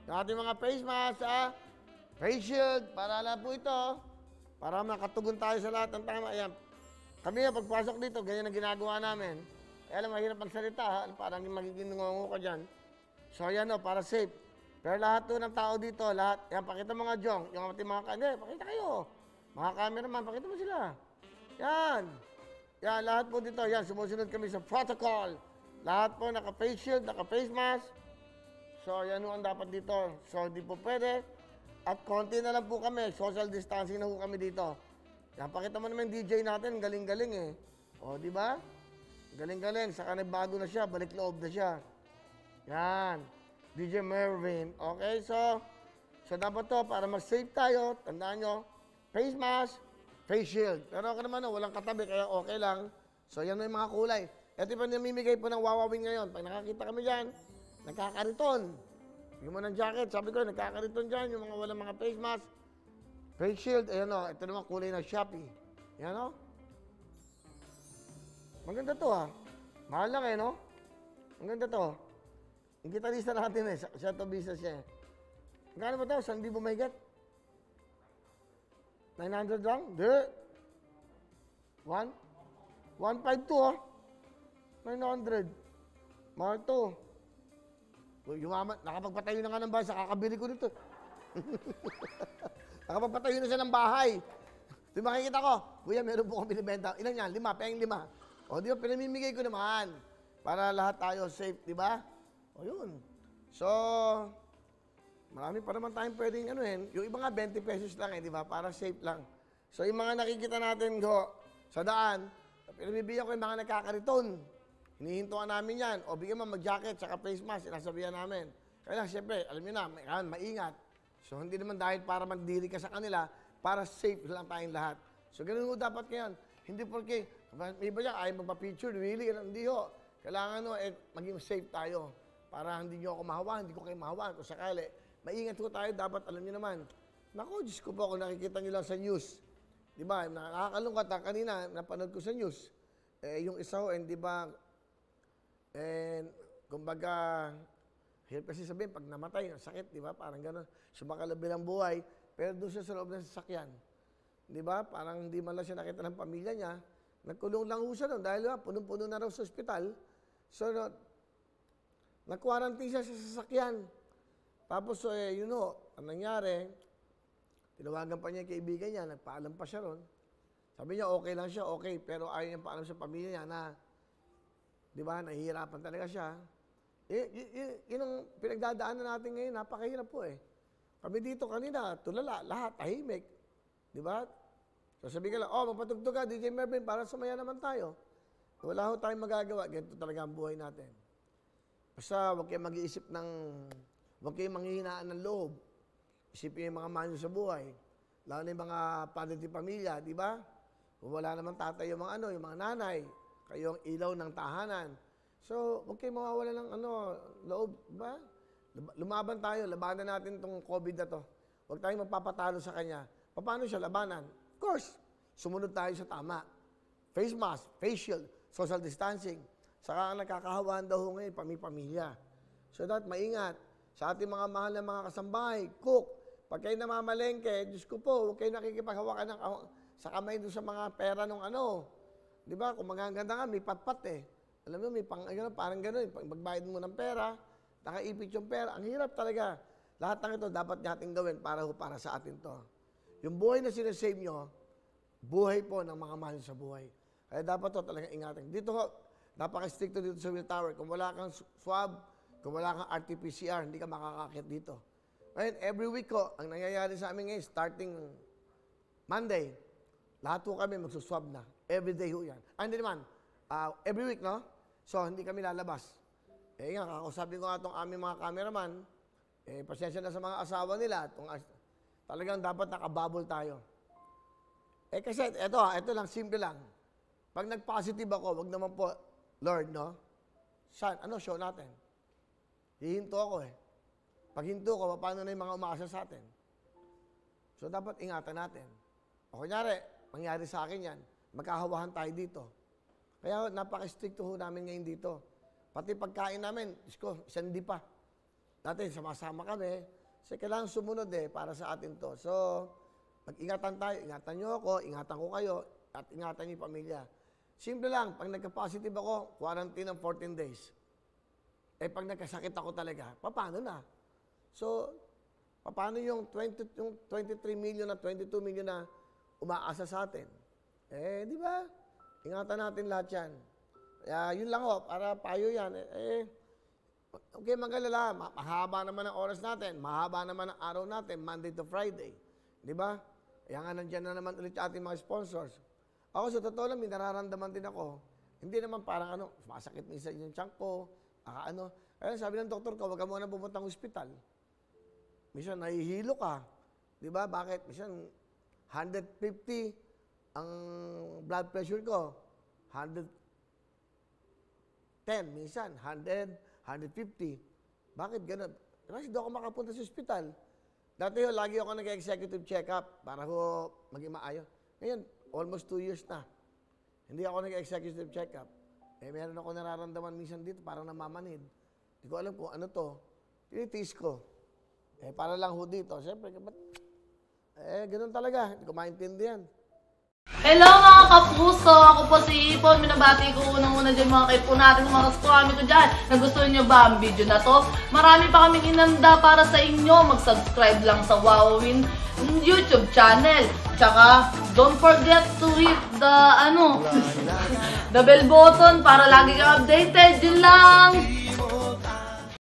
Yung ating mga face mask, face shield, para lang po ito. Para makatugon tayo sa lahat ng tama. Ayan. Kami na pagpasok dito, ganyan ang ginagawa namin. Kaya alam, mahirap magsalita, ha? Parang magiging nungungo ka dyan. So, ayan o, para safe. Pero lahat to ng tao dito, lahat, yan, pakita mga jong, yung ating mga, hindi, pakita kayo. Mga cameraman, pakita mo sila. Yan. Yan, lahat po dito, yan, sumusunod kami sa protocol. Lahat po naka-face shield, naka-face mask. So, yan ang dapat dito. So, di po pwede. At konti na lang po kami, social distancing na po kami dito. Yan, pakita mo naman DJ natin, galing-galing eh. O, di ba? Galing-galing, saka nagbago na siya, balik loob na siya. Yan. DJ Mervin. Okay, so dapat to, para mag-safe tayo, tandaan nyo, face mask, face shield. Pero ako naman, walang katabi, kaya okay lang. So, yan na yung mga kulay. Ito pa namimigay po ng wawawin ngayon. Pag nakakita kami dyan, nagkakariton. Yung mo ng jacket, sabi ko, nagkakariton dyan, yung mga walang mga face mask, face shield, ayan o, ito naman kulay ng Shopee. Yan o. Maganda to ha. Mahal lang eh, no? Maganda to. Yung gitarista natin eh, siya to business siya eh. Magkano ba ito? 1,000 mahigit? 900 lang? Di. 152 ha? 900. Mahal to. Yumaman, nakapagpatayo na nga ng bahay, kakabili ko nito. Nakapagpatayo na siya ng bahay. Di makikita ko, kuya, meron po akong binibenta. Ilan yan? 5, payang 5. O, di ba, pinamimigay ko naman. Para lahat tayo safe, di ba? O, yun. So, marami pa naman tayong pwedeng ano yun. Yung iba nga, 20 pesos lang eh, di ba? Para safe lang. So, yung mga nakikita natin ho, sa daan, pinamibigyan ko yung mga nagkakariton. Hinihintuan namin yan. O, bigyan mo mag-jacket, saka face mask, sinasabihan namin. Kaya lang, siyempre, alam nyo na, maingat. So, hindi naman dahil para magdiri ka sa kanila, para safe lang tayong lahat. So, ganun mo dapat ngayon. Hindi porque, may iba dyan, ayaw magpa-picture, really, hindi ho. Kailangan maging safe tayo. Para hindi nyo ako mahawahan, hindi ko kayo mahawahan. Kung sakali, maingat ko tayo, dapat alam nyo naman. Naku, Diyos ko po, kung nakikita nyo lang sa news. Di ba, nakakalungkot kanina, napanood ko sa news. Yung isa ho, di ba, kumbaga, hirap kasi sabihin, pag namatay, sakit, di ba? Parang gano'n, sumakalabi ng buhay, pero doon siya sa loob ng sasakyan. Di ba? Parang hindi man lang siya nakita ng pamilya niya. Nagkulong lang ho siya doon dahil punong-puno na raw sa ospital. So, nag-quarantine siya sa sasakyan. Tapos, yun ho, ang nangyari, tinawagan pa niya yung kaibigan niya, nagpaalam pa siya ron. Sabi niya, okay lang siya, okay, pero ayaw niya paalam sa pamilya niya na, di ba, nahihirapan talaga siya. Yun ang pinagdadaanan natin ngayon, napakahirap po eh. Kami dito kanina, tulala, lahat, tahimik. Di ba? Sasabihin ka lang, magpatugtog ka, DJ Mervin, para sumaya naman tayo. Wala ho tayong magagawa, ganito talaga ang buhay natin. Basta huwag kayong mag-iisip huwag kayong manghihinaan ng loob. Isipin yung mga manyo sa buhay. Lalo na yung mga padre di pamilya, di ba? Kung wala naman tatay yung mga yung mga nanay, kayong ilaw ng tahanan. So, huwag kayong mawawala ng loob, di ba? Lumaban tayo, labanan natin itong COVID na to. Huwag tayong magpapatalo sa kanya. Paano siya labanan? Of course, sumunod tayo sa tama. Face mask, face shield, social distancing. Saka ang nakakahawaan daw ngayon, pamilya. So that, maingat. Sa ating mga mahal na mga kasambahay, cook, pag kayo namamalengke, Diyos ko po, huwag kayo nakikipaghawakan sa kamay doon sa mga pera ng Di ba? Kung magaganda nga, may patpat eh. Alam mo, may parang gano'n. Pag magbayad mo ng pera, nakaipit yung pera. Ang hirap talaga. Lahat ng ito dapat natin gawin para sa atin to. Yung buhay na sinasave nyo, buhay po ng mga mahal sa buhay. Kaya dapat to talaga ingatan. Dito ho, napaka-stricto dito sa Will Tower. Kung wala kang swab, kung wala kang RT-PCR, hindi ka makakakit dito. Ngayon, every week ko, ang nangyayari sa amin ngayon, starting Monday, lahat po kami magsuswab na. Every day ho yan. Hindi naman, every week, no? So, hindi kami lalabas. Nga, kakausapin ko nga itong aming mga cameraman, pasensya na sa mga asawa nila, talagang dapat nakabubble tayo. Kasi, ito lang, simple lang. Pag nag-positive ako, wag naman po, Lord, no? Saan? Show natin. Hihinto ako eh. Pag hinto ko, paano na yung mga umaasa sa atin? So, dapat ingatan natin. O kunyari, mangyari sa akin yan, magkahawahan tayo dito. Kaya napaka-stricto ho namin ngayon dito. Pati pagkain namin, Diyos ko, isang di pa. dati sama-sama kami. Kasi kailangan sumunod para sa atin to. So, mag-ingatan tayo. Ingatan nyo ako, ingatan ko kayo, at ingatan nyo yung pamilya. Simple lang, pag nagka-positive ako, quarantine ng 14 days. Pag nagkasakit ako talaga, paano na? So, paano yung 23 million na 22 million na umaasa sa atin? Di ba? Ingatan natin lahat yan. Kaya yun lang para payo yan. Okay, magalala. Mahaba naman ang oras natin. Mahaba naman ang araw natin, Monday to Friday. Di ba? Kaya nga nandiyan na naman ulit ating mga sponsors. Ako sa totoo lang, may nararamdaman din ako. Hindi naman parang masakit minsan yung tiyan ko, Kaya sabi ng doktor ko, huwag ka muna pumunta ng ospital. Minsan, nahihilo ka. Di ba? Bakit? Minsan, 150 ang blood pressure ko. 110, minsan, 100, 150. Bakit ganun? Kasi doon ako makapunta sa ospital. Dati lagi ako nag-executive check-up para maging maayos. Ngayon, almost 2 years na. Hindi ako nag-executive check-up. Meron ako nararamdaman minsan dito, parang namamanid. Hindi ko alam kung ano to. Tinitiis ko. Para lang dito. Siyempre, ganun talaga. Hindi ko maintindihan. Hello mga kapuso! Ako po si Ipon. Minabati ko unang-una dyan mga kaipo natin, mga kaskwami ko dyan. Nagustuhan nyo ba ang video na to? Marami pa kaming inanda para sa inyo. Mag-subscribe lang sa Wowin YouTube channel. Tsaka, don't forget to hit the bell button para lagi kang updated. Yun lang!